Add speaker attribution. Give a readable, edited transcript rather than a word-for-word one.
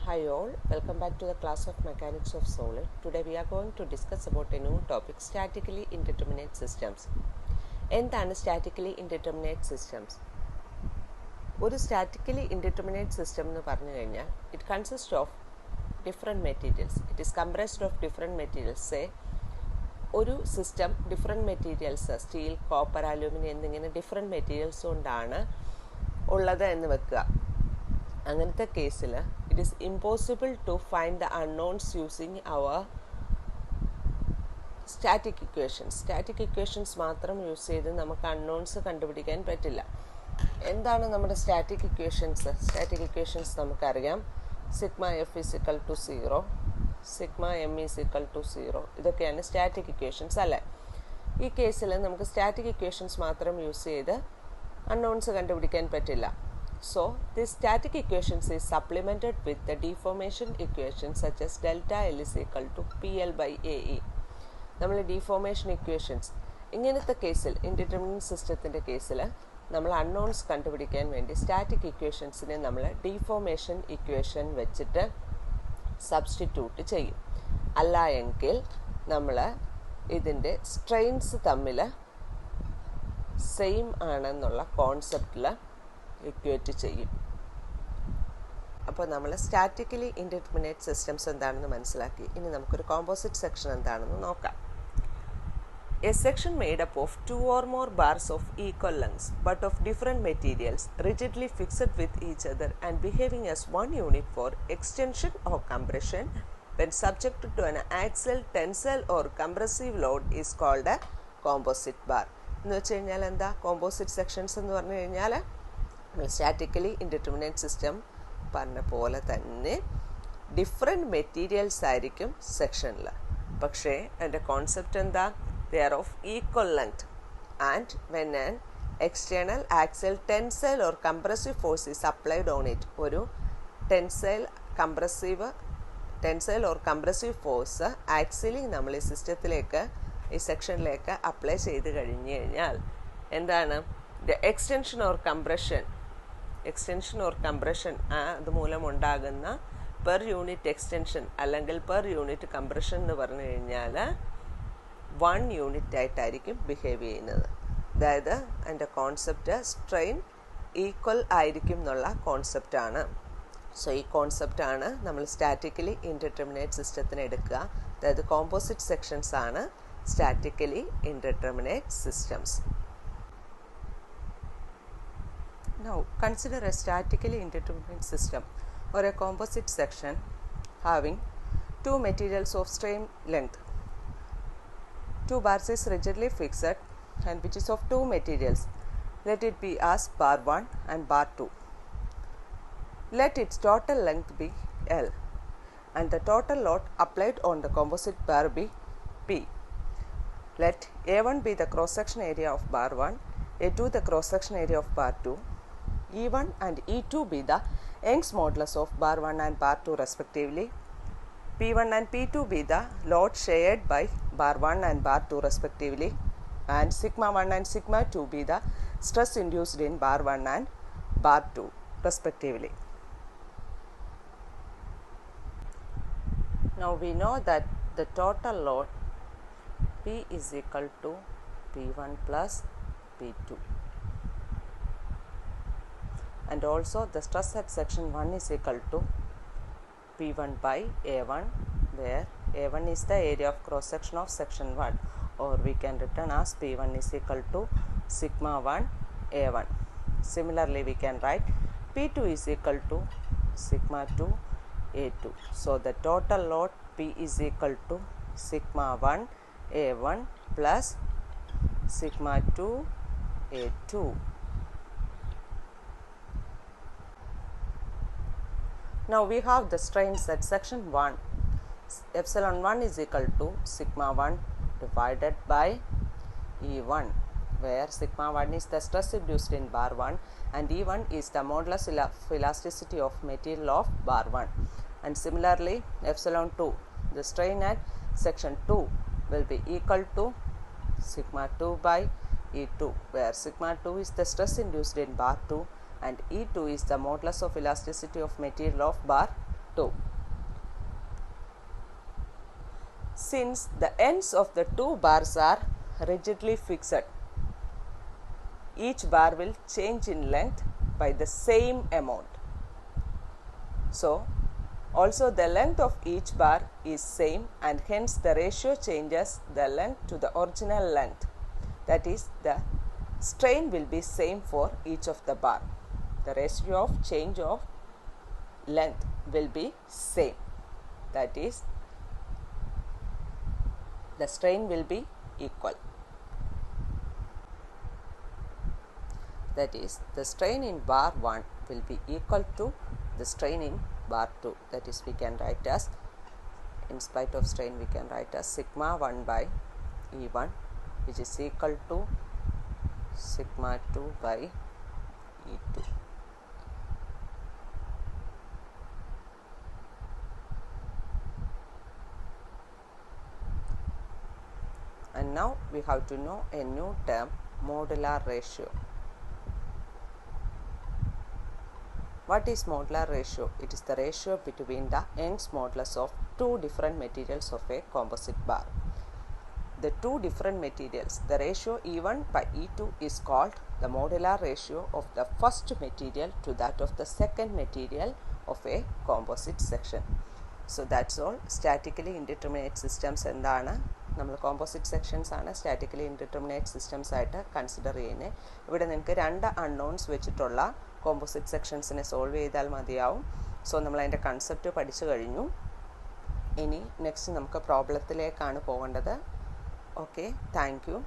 Speaker 1: Hi all, welcome back to the class of Mechanics of Solid. Today we are going to discuss about a new topic, statically indeterminate systems. എന്താണ് statically indeterminate systems? ഒരു statically indeterminate system എന്ന് പറഞ്ഞു കഴിഞ്ഞാൽ it consist of different materials. It is compressed of different materials. ഒരു system different materials, steel, copper, aluminium എന്നിങ്ങനെ different materials കൊണ്ടാണ് ഉള്ളത് എന്ന് വെക്കുക. അങ്ങനത്തെ കേസിൽ it is impossible to find the unknowns using our static equations. Static equations മാത്രം use ചെയ്ത് നമുക്ക് അൺനോൺസ് കണ്ടുപിടിക്കാൻ പറ്റില്ല. എന്താണ് നമ്മുടെ സ്റ്റാറ്റിക് ഇക്വേഷൻസ്? സ്റ്റാറ്റിക് ഇക്വേഷൻസ് നമുക്കറിയാം. Sigma F is equal to 0, sigma M is equal to 0. ഇതൊക്കെയാണ് സ്റ്റാറ്റിക് ഇക്വേഷൻസ് അല്ലേ? ഈ കേസിൽ നമുക്ക് സ്റ്റാറ്റിക് ഇക്വേഷൻസ് മാത്രം യൂസ് ചെയ്ത് അൺനോൺസ് കണ്ടുപിടിക്കാൻ പറ്റില്ല. So, this static equations is supplemented with the deformation equations such as delta L is equal to PL by AE. നമ്മൾ ഡിഫോർമേഷൻ ഇക്വേഷൻസ് ഇങ്ങനത്തെ കേസിൽ, ഇൻഡിറ്റർമിനേറ്റ് സിസ്റ്റത്തിൻ്റെ കേസിൽ നമ്മൾ അൺനോൺസ് കണ്ടുപിടിക്കാൻ വേണ്ടി സ്റ്റാറ്റിക് ഇക്വേഷൻസിനെ നമ്മൾ ഡിഫോർമേഷൻ ഇക്വേഷൻ വെച്ചിട്ട് സബ്സ്റ്റിറ്റ്യൂട്ട് ചെയ്യും. അല്ല എങ്കിൽ നമ്മൾ ഇതിൻ്റെ സ്ട്രെയിൻസ് തമ്മിൽ സെയിം ആണെന്നുള്ള കോൺസെപ്റ്റിൽ ഇക്വേറ്റ് ചെയ്യും. അപ്പോൾ നമ്മൾ സ്റ്റാറ്റിക്കലി ഇൻഡിറ്റർമിനേറ്റ് സിസ്റ്റംസ് എന്താണെന്ന് മനസ്സിലാക്കി. ഇനി നമുക്കൊരു കോമ്പോസിറ്റ് സെക്ഷൻ എന്താണെന്ന് നോക്കാം. A section made up of 2 or more bars of equal lengths but of different materials, rigidly fixed with each other and behaving as one unit for extension or compression when subjected to an axial, tensile or compressive load is called a composite bar. എന്ന് വെച്ച് കഴിഞ്ഞാൽ എന്താ composite sections എന്ന് പറഞ്ഞു കഴിഞ്ഞാൽ statically indeterminate system പറഞ്ഞ പോലെ തന്നെ ഡിഫറെൻറ്റ് മെറ്റീരിയൽസ് ആയിരിക്കും സെക്ഷനിൽ. പക്ഷേ അതിൻ്റെ കോൺസെപ്റ്റ് എന്താ? They are of equal length and when an external axial tensile or compressive force is applied on it. ഒരു ടെൻസൈൽ ഓർ കംപ്രസീവ് ഫോഴ്സ് ആക്സിലി നമ്മൾ ഈ സിസ്റ്റത്തിലേക്ക്, ഈ സെക്ഷനിലേക്ക് അപ്ലൈ ചെയ്ത് കഴിഞ്ഞ് കഴിഞ്ഞാൽ എന്താണ് എക്സ്റ്റൻഷൻ ഓർ കംപ്രഷൻ അതുമൂലം ഉണ്ടാകുന്ന പെർ യൂണിറ്റ് എക്സ്റ്റൻഷൻ അല്ലെങ്കിൽ പെർ യൂണിറ്റ് കംപ്രഷൻ എന്ന് പറഞ്ഞു കഴിഞ്ഞാൽ 1 യൂണിറ്റ് ആയിട്ടായിരിക്കും ബിഹേവ് ചെയ്യുന്നത്. അതായത് അതിൻ്റെ കോൺസെപ്റ്റ് സ്ട്രെയിൻ ഈക്വൽ ആയിരിക്കും എന്നുള്ള കോൺസെപ്റ്റാണ്. സോ ഈ കോൺസെപ്റ്റാണ് നമ്മൾ സ്റ്റാറ്റിക്കലി ഇൻഡിറ്റർമിനേറ്റ് സിസ്റ്റത്തിന് എടുക്കുക. അതായത് കോമ്പോസിറ്റ് സെക്ഷൻസ് ആണ് statically indeterminate systems. Now, consider a statically indeterminate system or a composite section having 2 materials of same length. 2 bars is rigidly fixed and which is of 2 materials. Let it be as bar 1 and bar 2. Let its total length be L and the total load applied on the composite bar be P. Let A1 be the cross-section area of bar 1, A2 the cross-section area of bar 2, E1 and E2 be the Young's modulus of bar 1 and bar 2 respectively. P1 and P2 be the load shared by bar 1 and bar 2 respectively. And sigma 1 and sigma 2 be the stress induced in bar 1 and bar 2 respectively. Now we know that the total load P is equal to P1 plus P2. And also the stress at section 1 is equal to P1 by A1, where A1 is the area of cross section of section 1, or we can written as P1 is equal to sigma 1 A1. Similarly we can write P2 is equal to sigma 2 A2. So the total load P is equal to sigma 1 A1 plus sigma 2 A2. Now we have the strains at section 1. Epsilon 1 is equal to sigma 1 divided by E1, where sigma 1 is the stress induced in bar 1 and E1 is the modulus of elasticity of material of bar 1. And similarly epsilon 2, the strain at section 2 will be equal to sigma 2 by E2, where sigma 2 is the stress induced in bar 2 and E2 is the modulus of elasticity of material of bar 2. Since the ends of the two bars are rigidly fixed, each bar will change in length by the same amount. So, also the length of each bar is same, and hence the ratio changes the length to the original length. That is, the strain will be same for each of the bar. The ratio of change of length will be same. That is, the strain will be equal. That is, the strain in bar 1 will be equal to the strain in bar 2. That is, we can write as, in spite of strain, we can write as sigma 1 by E1, which is equal to sigma 2 by E2. And now we have to know a new term, modular ratio. What is modular ratio? It is the ratio between the Young's modulus of two different materials of a composite bar. The two different materials, the ratio E1 by E2 is called the modular ratio of the first material to that of the second material of a composite section. So that's all. Statically indeterminate systems എന്താണ്? നമ്മൾ composite sections ആണ് statically indeterminate systems ആയിട്ട് consider ചെയ്യുന്നത്. ഇവിടെ നിങ്ങൾക്ക് 2 unknowns വെച്ചിട്ടുള്ള composite സെക്ഷൻസിനെ solve ചെയ്താൽ മതിയാവും. സോ നമ്മൾ അതിൻ്റെ കൺസെപ്റ്റ് പഠിച്ചു കഴിഞ്ഞു. ഇനി നെക്സ്റ്റ് നമുക്ക് പ്രോബ്ലത്തിലേക്കാണ് പോകേണ്ടത്. Okay, thank you.